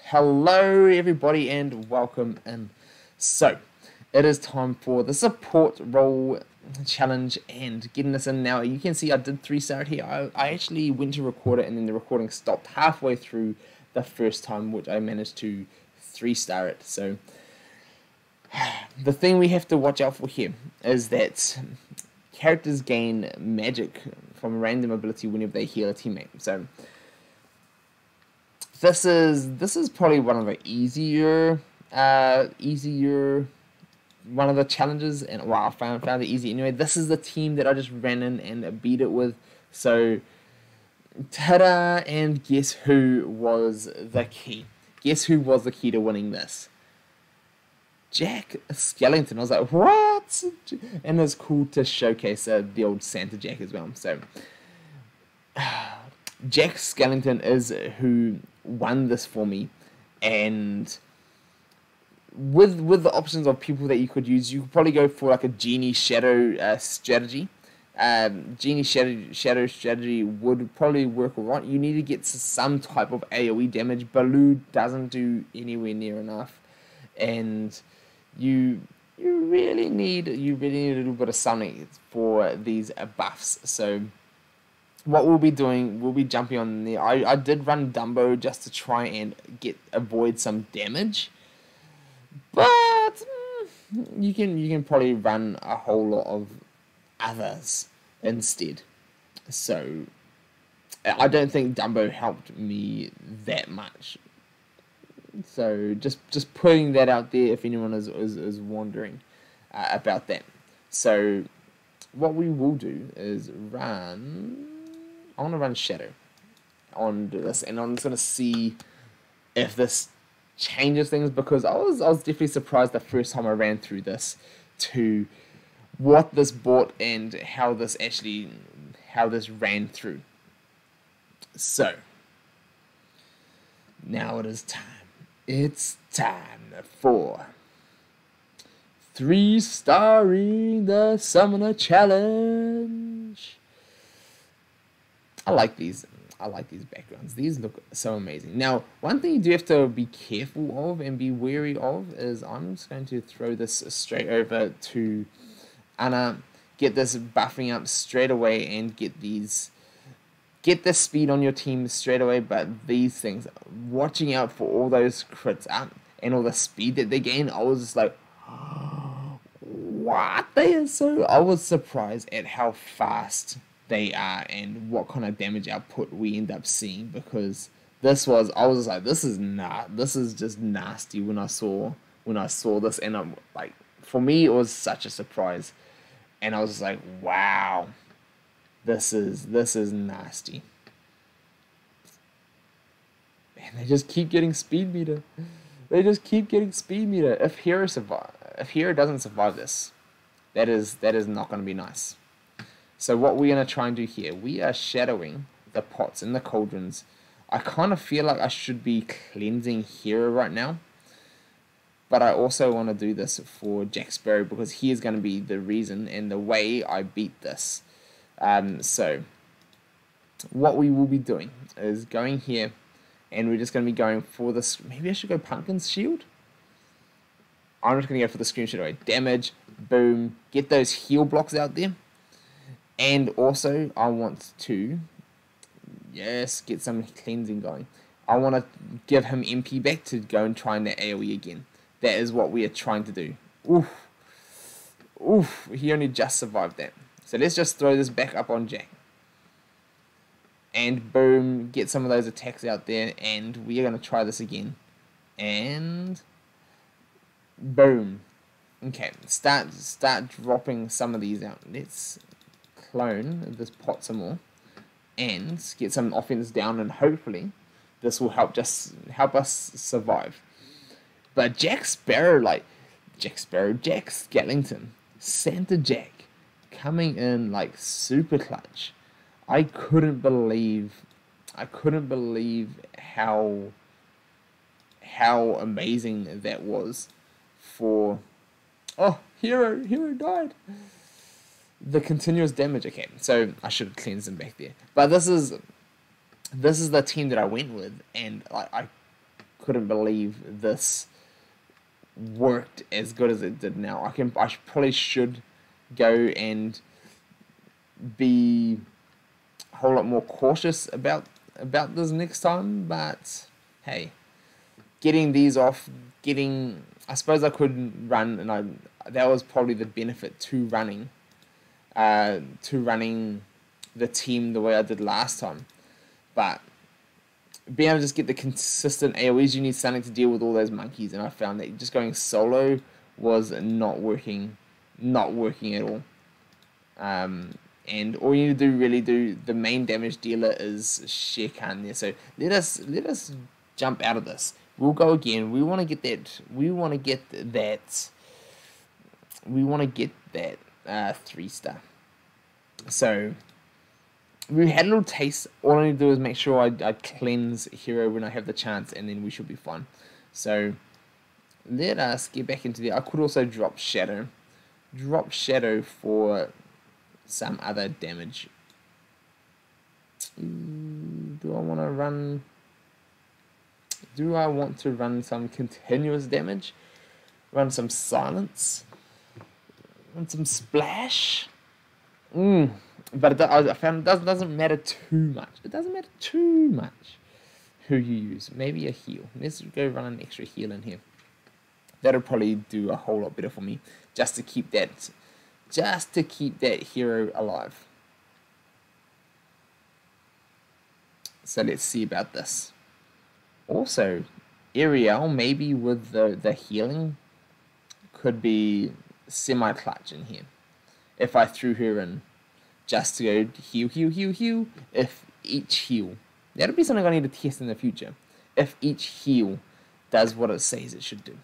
Hello everybody and welcome in. So, it is time for the support role challenge and getting this in now. You can see I did 3-star it here. I actually went to record it and then the recording stopped halfway through the first time, which I managed to 3-star it. So, the thing we have to watch out for here is that characters gain magic from a random ability whenever they heal a teammate. So, this is probably one of the easier one of the challenges, and wow, I found it easy anyway. This is the team that I just ran in and beat it with. So ta-da, and guess who was the key? Guess who was the key to winning this? Jack Skellington. I was like, what? And it's cool to showcase the old Santa Jack as well. So Jack Skellington is who won this for me, and with the options of people that you could use, you could probably go for like a Genie Shadow strategy. Genie Shadow strategy would probably work alright. You need to get some type of AoE damage. Baloo doesn't do anywhere near enough, and you really need a little bit of something for these buffs. So what we'll be doing, we'll be jumping on there. I did run Dumbo just to try and avoid some damage, but you can probably run a whole lot of others instead. So I don't think Dumbo helped me that much. So just putting that out there if anyone is wondering about that. So what we will do is run. I want to run Shadow on this, and I'm just going to see if this changes things, because I was definitely surprised the first time I ran through this to what this bought and how this ran through. So now it is time. It's time for 3-starring the Summoner Challenge. I like these backgrounds. These look so amazing. Now, one thing you do have to be careful of and be wary of is I'm just going to throw this straight over to Anna, get this buffing up straight away, and get the speed on your team straight away. But these things, watching out for all those crits up and all the speed that they gain, I was just like, what? I was surprised at how fast they are and what kind of damage output we end up seeing, because I was like, this is just nasty when I saw this, and I'm like, for me it was such a surprise, and I was just like, wow, this is nasty. And they just keep getting speed meter. If Hero doesn't survive this, that is not going to be nice. So what we're going to try and do here, we are shadowing the pots and the cauldrons. I kind of feel like I should be cleansing Hero right now, but I also want to do this for Jack Sparrow, because he is going to be the reason and the way I beat this. So what we will be doing is going here, and we're just going to be going for this. Maybe I should go Pumpkin's Shield. I'm just going to go for the screen straight away. Damage, boom, get those heal blocks out there. And also, I want to, yes, get some cleansing going. I want to give him MP back to go and try that AoE again. That is what we are trying to do. Oof, he only just survived that. So let's just throw this back up on Jack. And boom, get some of those attacks out there, and we are going to try this again. And boom. Okay, start dropping some of these out. Let's clone this pot some more and get some offense down, and hopefully this will help us survive. But Jack Skellington, Santa Jack coming in like super clutch. I couldn't believe how amazing that was for Hero died. The continuous damage. Okay, so I should have cleansed him back there. But this is the team that I went with, and I couldn't believe this worked as good as it did now. Probably should go and be a whole lot more cautious about this next time, but hey, getting these off, I suppose I could run, and that was probably the benefit to running the team the way I did last time. But being able to just get the consistent AoEs, you need something to deal with all those monkeys, and I found that just going solo was not working at all. And all you need to really do, the main damage dealer is Shan there. So let us jump out of this. We'll go again. We want to get that. We want to get that 3-star. So we had a little taste. All I need to do is make sure I cleanse hero when I have the chance, and then we should be fine. So let us get back into there. I could also drop Shadow. Drop Shadow for some other damage. Do I want to run some continuous damage? Run some silence? Run some splash? But I found it doesn't matter too much. It doesn't matter too much who you use. Maybe a heal. Let's go run an extra heal in here. That'll probably do a whole lot better for me, just to keep that hero alive. So let's see about this. Also, Ariel, maybe with the healing, could be semi-clutch in here. If I threw her in just to go heal, if each heal, that'll be something I need to test in the future. If each heal does what it says it should do.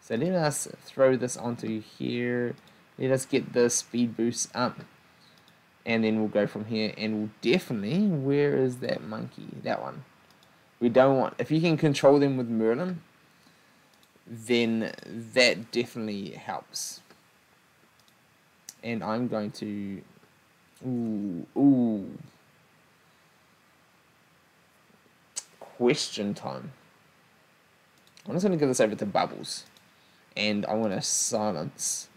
So let us throw this onto here. Let us get the speed boost up. And then we'll go from here. And we'll definitely... Where is that monkey? That one. We don't want... If you can control them with Merlin, then that definitely helps. And I'm going to... Ooh. Question time. I'm just going to give this over to Bubbles. And I want to silence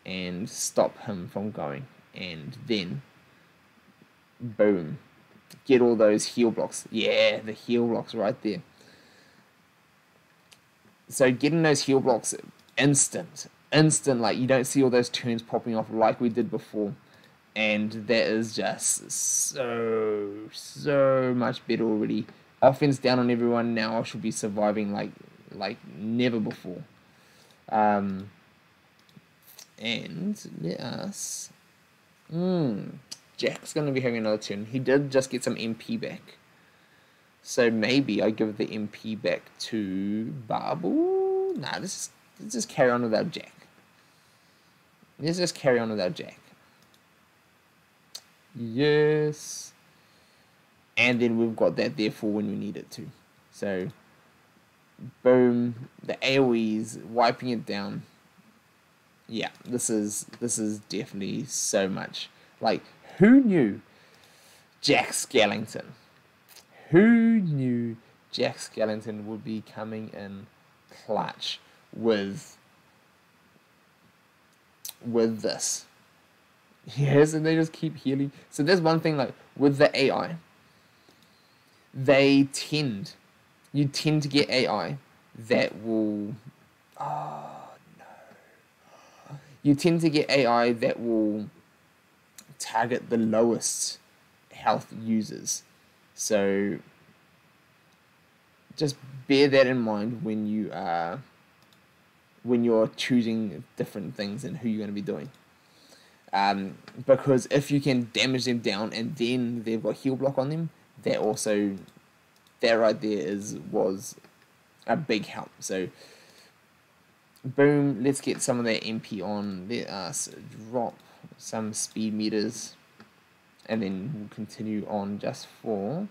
and stop him from going. And then, boom. Get all those heal blocks. Yeah, the heal blocks right there. So getting those heal blocks instant, like you don't see all those turns popping off like we did before. And that is just so much better already. Offense down on everyone now. I should be surviving like never before. And let us... Jack's going to be having another turn. He did just get some MP back. So maybe I give the MP back to Babu. Nah, let's just carry on without Jack. Let's just carry on without Jack. Yes. And then we've got that there for when we need it to. So, boom. The AoEs, wiping it down. Yeah, this is definitely so much. Like, who knew Jack Skellington? Who knew Jack Skellington would be coming in clutch with this? Yes, and they just keep healing. So there's one thing, like, with the AI, you tend to get AI that will... You tend to get AI that will target the lowest health users. So just bear that in mind when you're choosing different things and who you're going to be doing. Because if you can damage them down and then they've got heal block on them, that right there was a big help. So boom, let's get some of that MP on. Let us drop some speed meters. And then we'll continue on just for...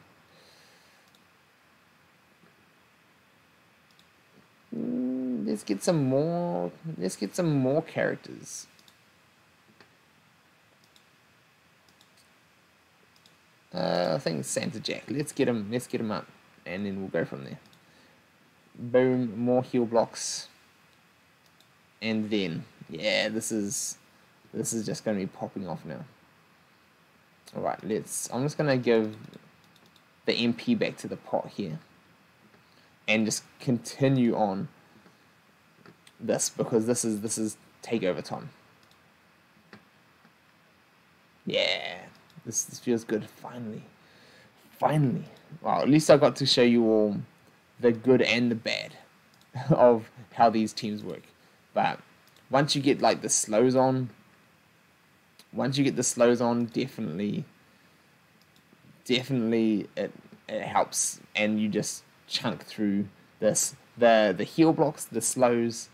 Let's get some more characters. I think Santa Jack. Let's get him up. And then we'll go from there. Boom, more heal blocks. And then, yeah, this is just going to be popping off now. Alright, I'm just going to give the MP back to the pot here. And just continue on this, because this is takeover time. Yeah, this feels good, finally. Finally. Well, at least I got to show you all the good and the bad of how these teams work. But once you get like the slows on, definitely it helps, and you just chunk through this. The heal blocks, the slows,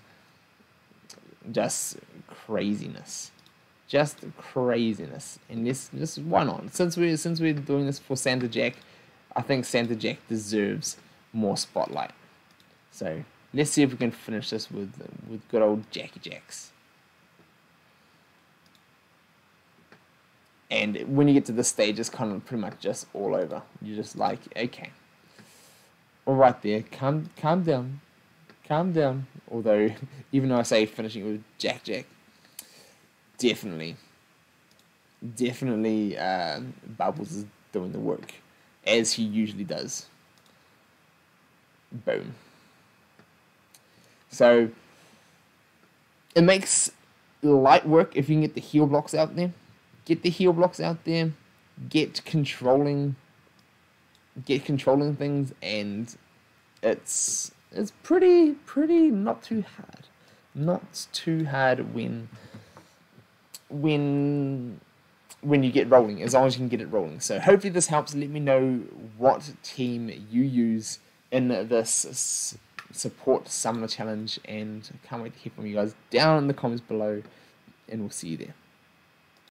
just craziness. And this why not? Since we're doing this for Santa Jack, I think Santa Jack deserves more spotlight. So let's see if we can finish this with good old Jackie Jacks. And when you get to this stage, it's kind of pretty much just all over. You're just like, okay, all right there, calm down. Although, even though I say finishing with Jack, definitely, Bubbles is doing the work, as he usually does. Boom. So, it makes light work if you can get the heal blocks out there. Get controlling things, and it's pretty not too hard when you get rolling, as long as you can get it rolling. So hopefully this helps. Let me know what team you use in this support summoner challenge, and I can't wait to hear from you guys down in the comments below, and we'll see you there.